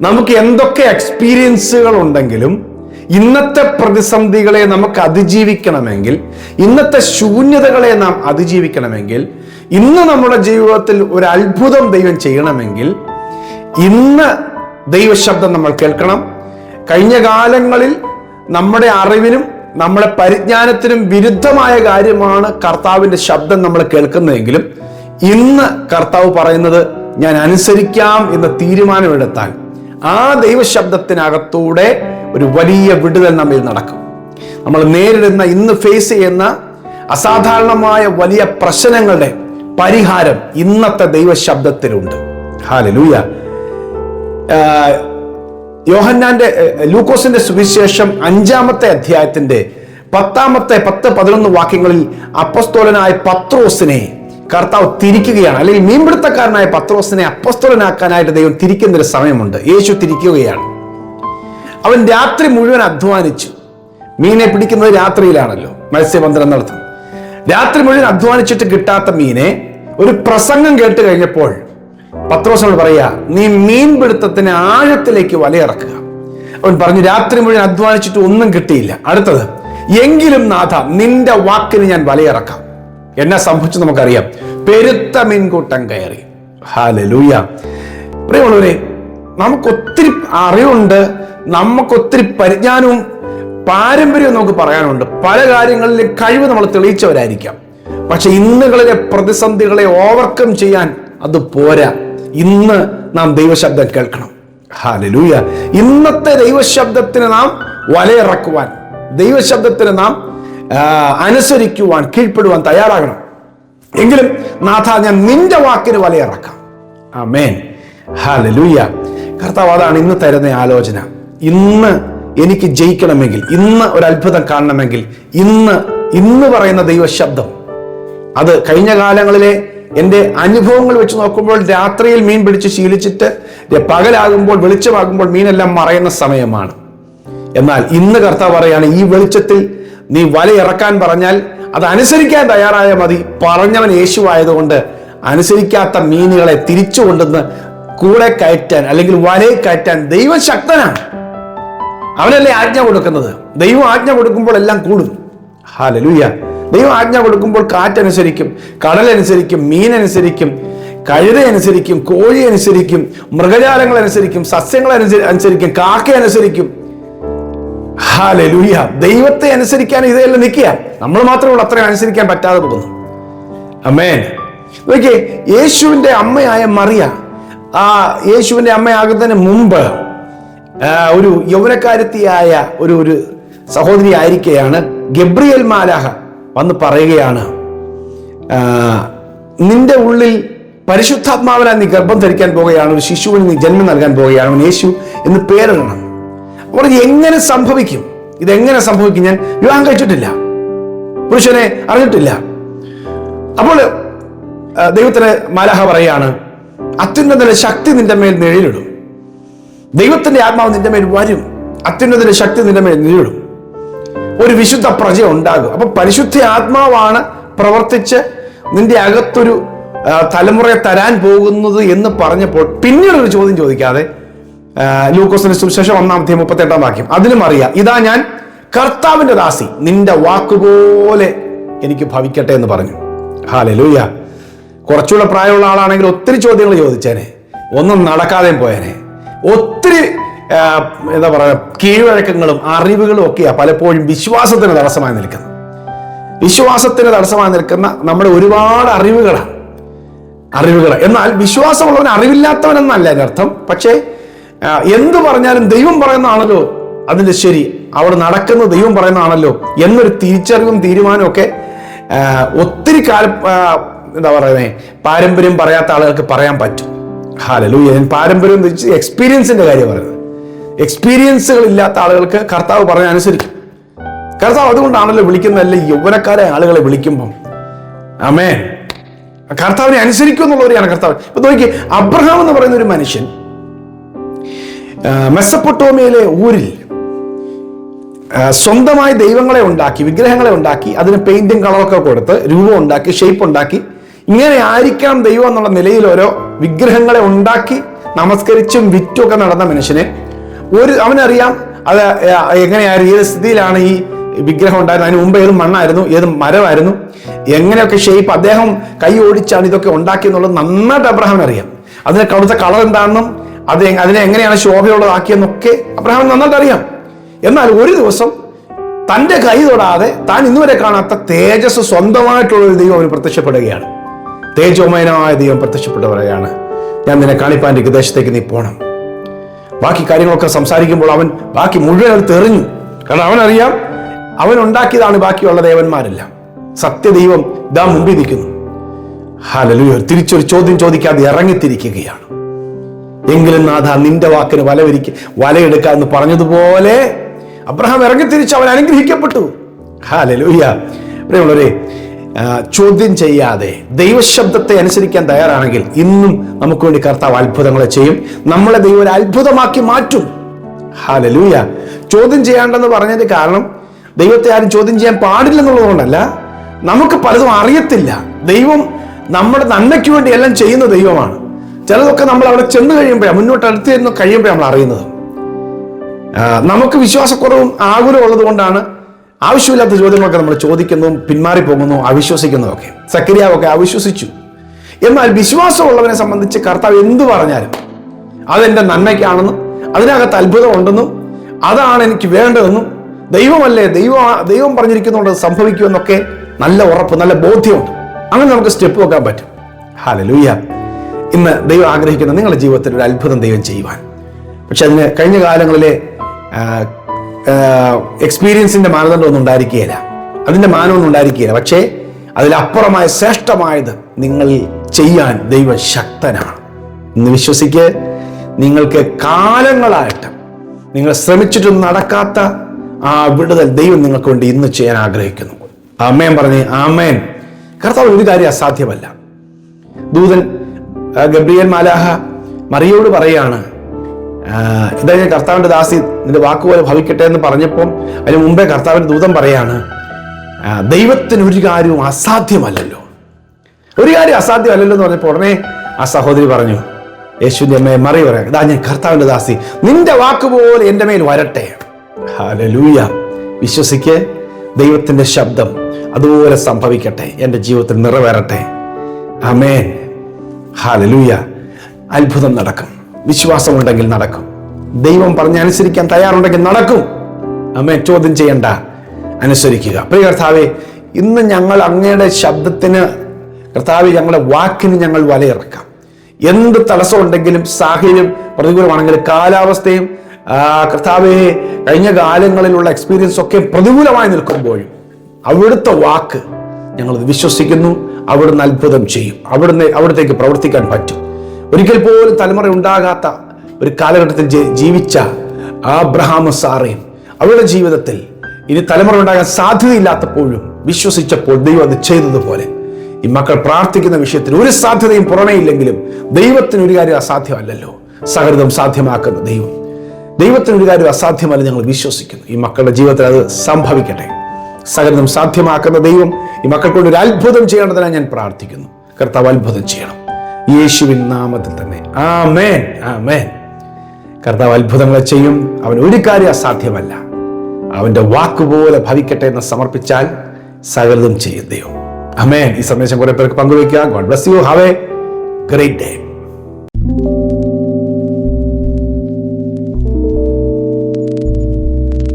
നമുക്ക് എന്തൊക്കെ എക്സ്പീരിയൻസുകൾ ഉണ്ടെങ്കിലും ഇന്നത്തെ പ്രതിസന്ധികളെ നമുക്ക് അതിജീവിക്കണമെങ്കിൽ, ഇന്നത്തെ ശൂന്യതകളെ നാം അതിജീവിക്കണമെങ്കിൽ, ഇന്ന് നമ്മുടെ ജീവിതത്തിൽ ഒരു അത്ഭുതം ദൈവം ചെയ്യണമെങ്കിൽ ഇന്ന് ദൈവശബ്ദം നമ്മൾ കേൾക്കണം. കഴിഞ്ഞ കാലങ്ങളിൽ നമ്മുടെ അറിവിനും നമ്മുടെ പരിജ്ഞാനത്തിനും വിരുദ്ധമായ കാര്യമാണ് കർത്താവിന്റെ ശബ്ദം നമ്മൾ കേൾക്കുന്നതെങ്കിലും ഇന്ന് കർത്താവ് പറയുന്നത് ഞാൻ അനുസരിക്കാം എന്ന തീരുമാനമെടുത്താൽ ആ ദൈവശബ്ദത്തിനകത്തൂടെ ഒരു വലിയ വിടുതൽ നമ്മിൽ നടക്കും. നമ്മൾ നേരിടുന്ന, ഇന്ന് ഫേസ് ചെയ്യുന്ന അസാധാരണമായ വലിയ പ്രശ്നങ്ങളുടെ പരിഹാരം ഇന്നത്തെ ദൈവശബ്ദത്തിലുണ്ട്. ഹല്ലേലൂയ. ലൂക്കോസിന്റെ സുവിശേഷം 5-ാമത്തെ അധ്യായത്തിന്റെ 10-11 വാക്യങ്ങളിൽ അപ്പസ്തോലനായ പത്രോസിനെ കർത്താവ് തിരിക്കുകയാണ്. അല്ലെങ്കിൽ മീൻപിടുത്തക്കാരനായ പത്രോസിനെ അപ്പസ്തോലനാക്കാനായിട്ട് ദൈവം തിരിക്കുന്നൊരു സമയമുണ്ട്. യേശു തിരിക്കുകയാണ്. അവൻ രാത്രി മുഴുവൻ അധ്വാനിച്ചു. മീനെ പിടിക്കുന്നത് രാത്രിയിലാണല്ലോ, മത്സ്യബന്ധനം നടത്തും. രാത്രി മുഴുവൻ അധ്വാനിച്ചിട്ട് കിട്ടാത്ത മീനെ ഒരു പ്രസംഗം കേട്ട് കഴിഞ്ഞപ്പോൾ പത്രോസിനോട് പറയാ, നീ മീൻപിടുത്തത്തിന് ആഴത്തിലേക്ക് വലയിറക്കുക. അവൻ പറഞ്ഞു, രാത്രി മുഴുവൻ അധ്വാനിച്ചിട്ട് ഒന്നും കിട്ടിയില്ല. അടുത്തത്, എങ്കിലും നാഥ നിന്റെ വാക്കിന് ഞാൻ വലയിറക്കാം. എന്നാ സംഭവിച്ചു നമുക്കറിയാം. പെരുത്ത മീൻകൂട്ടം കയറി. ഹല്ലേലൂയ. പ്രിയമുള്ളവരെ, നമുക്കൊത്തിരി അറിവുണ്ട്, നമുക്കൊത്തിരി പരിജ്ഞാനവും പാരമ്പര്യവും നമുക്ക് പറയാനുണ്ട്. പല കാര്യങ്ങളിലും കഴിവ് നമ്മൾ തെളിയിച്ചവരായിരിക്കാം. പക്ഷെ ഇന്നുകളിലെ പ്രതിസന്ധികളെ ഓവർകം ചെയ്യാൻ അത് പോരാ. ഇന്ന് നാം ദൈവശബ്ദം കേൾക്കണം. ഹല്ലേലൂയ. ഇന്നത്തെ ദൈവശബ്ദത്തിന് നാം വലയിറക്കുവാൻ, ദൈവശബ്ദത്തിന് നാം അനുസരിക്കുവാൻ, കീഴ്പ്പെടുവാൻ തയ്യാറാകണം. എങ്കിലും നാഥ ഞാൻ നിന്റെ വാക്കിന് വലയിറക്കാം. ആമേൻ. ഹല്ലേലൂയ. കർത്താവ് അതാണ് ഇന്ന് തരുന്ന ആലോചന. ഇന്ന് എനിക്ക് ജയിക്കണമെങ്കിൽ, ഇന്ന് ഒരു അത്ഭുതം കാണണമെങ്കിൽ ഇന്ന് പറയുന്ന ദൈവശബ്ദം, അത് കഴിഞ്ഞ കാലങ്ങളിലെ എൻ്റെ അനുഭവങ്ങൾ വെച്ച് നോക്കുമ്പോൾ രാത്രിയിൽ മീൻ പിടിച്ച് ശീലിച്ചിട്ട് പകലാകുമ്പോൾ, വെളിച്ചമാകുമ്പോൾ മീനെല്ലാം മറയുന്ന സമയമാണ്. എന്നാൽ ഇന്ന് കർത്താവ് പറയാണ്, ഈ വെളിച്ചത്തിൽ നീ വലയിറക്കാൻ പറഞ്ഞാൽ അത് അനുസരിക്കാൻ തയ്യാറായ മതി. പറഞ്ഞവൻ യേശു ആയതുകൊണ്ട് അനുസരിക്കാത്ത മീനുകളെ തിരിച്ചു കൊണ്ടുവന്ന് കൂടെ കയറ്റാൻ, അല്ലെങ്കിൽ വലയിൽ കയറ്റാൻ ദൈവം ശക്തനാണ്. അവനല്ലേ ആജ്ഞ കൊടുക്കുന്നത്. ദൈവം ആജ്ഞ കൊടുക്കുമ്പോൾ എല്ലാം കൂടും. ഹല്ലേലൂയ. ദൈവം ആജ്ഞ കൊടുക്കുമ്പോൾ കാറ്റനുസരിക്കും, കടലനുസരിക്കും, മീനനുസരിക്കും, കഴുത അനുസരിക്കും, കോഴി അനുസരിക്കും, മൃഗജാലങ്ങൾ അനുസരിക്കും, സസ്യങ്ങൾ അനുസരിക്കും, കാക്ക അനുസരിക്കും. ഹല്ലേലൂയ. ദൈവത്തെ അനുസരിക്കാൻ ഇതെല്ലാം നിൽക്കുക. നമ്മൾ മാത്രമേ ഉള്ളൂ അത്രയും അനുസരിക്കാൻ പറ്റാതെ പോകുന്നു. ആമേൻ. നോക്കിയേ, യേശുവിന്റെ അമ്മയായ മറിയ, ആ യേശുവിന്റെ അമ്മയാകുന്നതിന് മുമ്പ് ഒരു യൗവനക്കാരത്തിയായ ഒരു സഹോദരി ആയിരിക്കെയാണ് ഗബ്രിയേൽ മാലാഖ വന്ന് പറയുകയാണ്, നിന്റെ ഉള്ളിൽ പരിശുദ്ധാത്മാവിനാൽ നീ ഗർഭം ധരിക്കാൻ പോകുകയാണ്, ഒരു ശിശുവിന് നീ ജന്മം നൽകാൻ പോകുകയാണ്, അവൻ യേശു എന്ന് പേരിടണം. അപ്പോൾ ഇത് എങ്ങനെ സംഭവിക്കും? ഇതെങ്ങനെ സംഭവിക്കും? ഞാൻ വിവാഹം കഴിച്ചിട്ടില്ല, പുരുഷനെ അറിഞ്ഞിട്ടില്ല. അപ്പോൾ ദൈവത്തിന് മാലാഖ പറയാണ്, അത്യുന്നതന്റെ ശക്തി നിന്റെ മേൽ നിഴലിടും, ദൈവത്തിന്റെ ആത്മാവ് നിന്റെ മേൽ വരും, അത്യുന്നതന്റെ ശക്തി നിന്റെ മേൽ നിഴലിടും, ഒരു വിശുദ്ധ പ്രജ ഉണ്ടാകും. അപ്പൊ പരിശുദ്ധ ആത്മാവാണ് പ്രവർത്തിച്ച് നിന്റെ അകത്തൊരു തലമുറയെ തരാൻ പോകുന്നത് എന്ന് പറഞ്ഞപ്പോൾ പിന്നീട് ഒരു ചോദ്യം ചോദിക്കാതെ ലൂക്കോസിന്റെ സുവിശേഷം 1-ാം വാക്യം, അതിലും അറിയാം, ഇതാ ഞാൻ കർത്താവിന്റെ ദാസി, നിന്റെ വാക്കുപോലെ എനിക്ക് ഭവിക്കട്ടെ എന്ന് പറഞ്ഞു. ഹല്ലേലൂയ. കുറച്ചുകൂടെ പ്രായമുള്ള ആളാണെങ്കിൽ ഒത്തിരി ചോദ്യങ്ങൾ ചോദിച്ചേനെ, ഒന്നും നടക്കാതെയും പോയേനെ. ഒത്തിരി എന്താ പറയുക, കീഴ്വഴക്കങ്ങളും അറിവുകളും ഒക്കെയാ പലപ്പോഴും വിശ്വാസത്തിന് തടസ്സമായി നിൽക്കുന്നത്. വിശ്വാസത്തിന് തടസ്സമായി നിൽക്കുന്ന നമ്മുടെ ഒരുപാട് അറിവുകൾ. എന്നാൽ വിശ്വാസമുള്ളവൻ അറിവില്ലാത്തവനെന്നല്ല അതിനർത്ഥം. പക്ഷേ എന്തു പറഞ്ഞാലും ദൈവം പറയുന്നതാണല്ലോ അതിന്റെ ശരി, അവിടെ നടക്കുന്നത് ദൈവം പറയുന്നതാണല്ലോ എന്നൊരു തിരിച്ചറിവും തീരുമാനവും ഒക്കെ ഒത്തിരി കാലം എന്താ പറയുന്നത്, പാരമ്പര്യം പറയാത്ത ആളുകൾക്ക് പറയാൻ പറ്റും. ഹല്ലേലൂയ. ഞാൻ പാരമ്പര്യം എക്സ്പീരിയൻസിന്റെ കാര്യം പറയുന്നത്. എക്സ്പീരിയൻസുകൾ ഇല്ലാത്ത ആളുകൾക്ക് കർത്താവ് പറഞ്ഞ അനുസരിക്കും. കർത്താവ് അതുകൊണ്ടാണല്ലോ വിളിക്കുന്നതല്ലേ യൗവനക്കാരെ ആളുകളെ വിളിക്കുമ്പം. ആമേൻ. കർത്താവിനെ അനുസരിക്കും എന്നുള്ളവരെയാണ് കർത്താവ്. ഇപ്പൊ നോക്കി, അബ്രഹാം എന്ന് പറയുന്ന ഒരു മനുഷ്യൻ മെസ്സപ്പൊട്ടോമിയയിലെ ഊരിൽ സ്വന്തമായി ദൈവങ്ങളെ ഉണ്ടാക്കി, വിഗ്രഹങ്ങളെ ഉണ്ടാക്കി, അതിന് പെയിന്റും കളറൊക്കെ കൊടുത്ത് രൂപം ഉണ്ടാക്കി, ഷേപ്പ് ഉണ്ടാക്കി, ഇങ്ങനെ ആയിരിക്കണം ദൈവം എന്നുള്ള നിലയിൽ ഓരോ വിഗ്രഹങ്ങളെ ഉണ്ടാക്കി നമസ്കരിച്ചും വിറ്റുമൊക്കെ നടന്ന മനുഷ്യനെ അവനറിയാം അത് എങ്ങനെയായിരുന്നു, ഏത് സ്ഥിതിയിലാണ് ഈ വിഗ്രഹം ഉണ്ടായിരുന്നത്, അതിന് മുമ്പ് ഏത് മണ്ണായിരുന്നു, ഏത് മരമായിരുന്നു, എങ്ങനെയൊക്കെ ഷേപ്പ് അദ്ദേഹം കൈ ഓടിച്ചാണ് ഇതൊക്കെ ഉണ്ടാക്കിയെന്നുള്ളത് നന്നായിട്ട് അബ്രഹാമിന് അറിയാം. അതിനെ കടുത്ത കളർ എന്താണെന്നും അതിനെ എങ്ങനെയാണ് ശോഭയുള്ളതാക്കിയെന്നൊക്കെ അബ്രഹാമിന് നന്നായിട്ട് അറിയാം. എന്നാൽ ഒരു ദിവസം തൻ്റെ കൈ തൊടാതെ താൻ ഇന്നുവരെ കാണാത്ത തേജസ് സ്വന്തമായിട്ടുള്ള ഒരു ദൈവം അവന് പ്രത്യക്ഷപ്പെടുകയാണ്. തേജോമയനായ ദൈവം പ്രത്യക്ഷപ്പെട്ടു പറയുകയാണ്, ഞാൻ നിന്നെ കാണിപ്പാൻ ദേശത്തേക്ക് നീ പോണം. ബാക്കി കാര്യങ്ങളൊക്കെ സംസാരിക്കുമ്പോൾ അവൻ ബാക്കി മുഴുവൻ അത് തെറിഞ്ഞു. കാരണം അവനറിയാം അവൻ ഉണ്ടാക്കിയതാണ് ബാക്കിയുള്ള ദേവന്മാരെല്ലാം. സത്യദൈവം ഇതാ മുമ്പിൽ നിൽക്കുന്നു. ഹല്ലേലൂയ. തിരിച്ചൊരു ചോദ്യം ചോദിക്കാതെ ഇറങ്ങിത്തിരിക്കുകയാണ്. എങ്കിലും നാഥ നിന്റെ വാക്കിന് വലയെടുക്കുക എന്ന് പറഞ്ഞതുപോലെ അബ്രഹാം ഇറങ്ങിത്തിരിച്ച് അവൻ അനുഗ്രഹിക്കപ്പെട്ടു. ഹല്ലേലൂയ. പ്രിയമുള്ളവരെ, ചോദ്യം ചെയ്യാതെ ദൈവശബ്ദത്തെ അനുസരിക്കാൻ തയ്യാറാണെങ്കിൽ ഇന്നും നമുക്ക് വേണ്ടി കർത്താവ് അത്ഭുതങ്ങളെ ചെയ്യും. നമ്മളെ ദൈവം ഒരു അത്ഭുതമാക്കി മാറ്റും. ഹല്ലേലൂയ. ചോദ്യം ചെയ്യാണ്ടെന്ന് പറഞ്ഞതിന്റെ കാരണം ദൈവത്തെ ആരും ചോദ്യം ചെയ്യാൻ പാടില്ലെന്നുള്ളതുകൊണ്ടല്ല, നമുക്ക് പലതും അറിയത്തില്ല. ദൈവം നമ്മുടെ നന്മയ്ക്ക് വേണ്ടി എല്ലാം ചെയ്യുന്ന ദൈവമാണ്. ചിലതൊക്കെ നമ്മൾ അവിടെ ചെന്ന് കഴിയുമ്പോഴാണ്, മുന്നോട്ട് അടുത്ത് ചെന്ന് കഴിയുമ്പോഴാണ് നമ്മൾ അറിയുന്നത്. നമുക്ക് വിശ്വാസക്കുറവും ആകുലവും ഉള്ളത് കൊണ്ടാണ് ആവശ്യമില്ലാത്ത ചോദ്യങ്ങളൊക്കെ നമ്മൾ ചോദിക്കുന്നതും പിന്മാറിപ്പോകുന്നതും അവിശ്വസിക്കുന്നതൊക്കെ. സക്കരിയാവൊക്കെ അവിശ്വസിച്ചു. എന്നാൽ വിശ്വാസമുള്ളവനെ സംബന്ധിച്ച് കർത്താവ് എന്തു പറഞ്ഞാലും അതെന്റെ നന്മയ്ക്കാണെന്നും അതിനകത്ത് അത്ഭുതം ഉണ്ടെന്നും അതാണ് എനിക്ക് വേണ്ടതെന്നും ദൈവമല്ലേ, ദൈവം പറഞ്ഞിരിക്കുന്നുണ്ട് സംഭവിക്കുമെന്നൊക്കെ നല്ല ഉറപ്പ്, നല്ല ബോധ്യമുണ്ട്. അങ്ങനെ നമുക്ക് സ്റ്റെപ്പ് വെക്കാൻ പറ്റും. ഹല്ലേലൂയ. ഇന്ന് ദൈവം ആഗ്രഹിക്കുന്ന നിങ്ങളുടെ ജീവിതത്തിൽ ഒരു അത്ഭുതം ദൈവം ചെയ്യുവാൻ. പക്ഷെ അതിന് കഴിഞ്ഞ കാലങ്ങളിലെ എക്സ്പീരിയൻസിന്റെ മാനദണ്ഡമൊന്നും ഉണ്ടായിരിക്കുകയില്ല, അതിന്റെ മാനമൊന്നും ഉണ്ടായിരിക്കുകയില്ല. പക്ഷേ അതിലപ്പുറമായ ശ്രേഷ്ഠമായത് നിങ്ങൾ ചെയ്യാൻ ദൈവം ശക്തനാണ്. ഇന്ന് വിശ്വസിക്ക്, നിങ്ങൾക്ക് കാലങ്ങളായിട്ട് നിങ്ങൾ ശ്രമിച്ചിട്ടും നടക്കാത്ത ആ വിടുതൽ ദൈവം നിങ്ങൾക്ക് വേണ്ടി ഇന്ന് ചെയ്യാൻ ആഗ്രഹിക്കുന്നു. ആമേൻ പറഞ്ഞേ ആമേൻ. കർത്താവ് ഒരു കാര്യം അസാധ്യമല്ല. ദൂതൻ ഗബ്രിയേൽ മാലാഹ മറിയോട് പറയാണ്, ഇതാ ഞാൻ കർത്താവിന്റെ ദാസി, നിന്റെ വാക്കുപോലെ ഭവിക്കട്ടെ എന്ന് പറഞ്ഞപ്പോൾ അതിന് മുമ്പേ കർത്താവിന്റെ ദൂതൻ പറയാണ്, ദൈവത്തിന് ഒരു കാര്യവും അസാധ്യമല്ലല്ലോ. ഒരു കാര്യം അസാധ്യമല്ലല്ലോ എന്ന് പറഞ്ഞപ്പോൾ ഉടനെ ആ സഹോദരി പറഞ്ഞു, യേശുവിന്റെ അമ്മയെ മറി പറയാം, ഇതാ ഞാൻ കർത്താവിന്റെ ദാസി, നിന്റെ വാക്കുപോലെ എൻ്റെ മേൽ വരട്ടെ. ഹല്ലേലൂയ. വിശ്വസിക്ക്, ദൈവത്തിന്റെ ശബ്ദം അതുപോലെ സംഭവിക്കട്ടെ, എൻ്റെ ജീവിതത്തിൽ നിറവേറട്ടെ. ആമേൻ. ഹല്ലേലൂയ. അത്ഭുതം നടക്കും. വിശ്വാസമുണ്ടെങ്കിൽ നടക്കും. ദൈവം പറഞ്ഞ് അനുസരിക്കാൻ തയ്യാറുണ്ടെങ്കിൽ നടക്കും. ആമേൻ. ചോദ്യം ചെയ്യണ്ട, അനുസരിക്കുക. പ്രിയ കർത്താവേ, ഇന്ന് ഞങ്ങൾ അങ്ങയുടെ ശബ്ദത്തിന്, കർത്താവേ, ഞങ്ങളുടെ വാക്കിന് ഞങ്ങൾ വലയിറക്കാം. എന്ത് തടസ്സം ഉണ്ടെങ്കിലും, സാഹചര്യം പ്രതികൂലമാണെങ്കിലും, കാലാവസ്ഥയും കർത്താവേ കഴിഞ്ഞ കാലങ്ങളിലുള്ള എക്സ്പീരിയൻസ് ഒക്കെ പ്രതികൂലമായി നിൽക്കുമ്പോഴും അവിടുത്തെ വാക്ക് ഞങ്ങളത് വിശ്വസിക്കുന്നു. അവിടുന്ന് അത്ഭുതം ചെയ്യും. അവിടത്തേക്ക് പ്രവർത്തിക്കാൻ പറ്റും. ഒരിക്കൽ പോലും തലമുറ ഉണ്ടാകാത്ത ഒരു കാലഘട്ടത്തിൽ ജീവിച്ച അബ്രഹാം സാറയും അവരുടെ ജീവിതത്തിൽ ഇനി തലമുറ ഉണ്ടാകാൻ സാധ്യതയില്ലാത്തപ്പോഴും വിശ്വസിച്ചപ്പോൾ ദൈവം അത് ചെയ്തതുപോലെ ഈ മക്കൾ പ്രാർത്ഥിക്കുന്ന വിഷയത്തിൽ ഒരു സാധ്യതയും പുറമേ ഇല്ലെങ്കിലും ദൈവത്തിന് ഒരു കാര്യം അസാധ്യമല്ലല്ലോ. സകലതും സാധ്യമാക്കുന്ന ദൈവം, ദൈവത്തിന് ഒരു കാര്യം അസാധ്യമല്ല ഞങ്ങൾ വിശ്വസിക്കുന്നു. ഈ മക്കളുടെ ജീവിതത്തിൽ അത് സംഭവിക്കട്ടെ. സകലതും സാധ്യമാക്കുന്ന ദൈവം ഈ മക്കൾക്കൊണ്ട് ഒരു അത്ഭുതം ചെയ്യേണ്ടതിനായി ഞാൻ പ്രാർത്ഥിക്കുന്നു. കർത്താവ് അത്ഭുതം ചെയ്യണം, യേശുവിൻ നാമത്തിൽ തന്നെ. ആമേൻ, ആമേൻ. കർത്താവ് അത്ഭുതങ്ങളെ ചെയ്യും. അവൻ ഒരു കാര്യം അസാധ്യമല്ല. അവന്റെ വാക്കുപോലെ ഭവിക്കട്ടെ എന്ന് സമർപ്പിച്ചാൽ സകലതും ചെയ്യും ദൈവം. ആമേൻ. ഈ സന്ദേശം കുറെ പേർക്ക് പങ്കുവയ്ക്കുക. God bless you. Have a great day.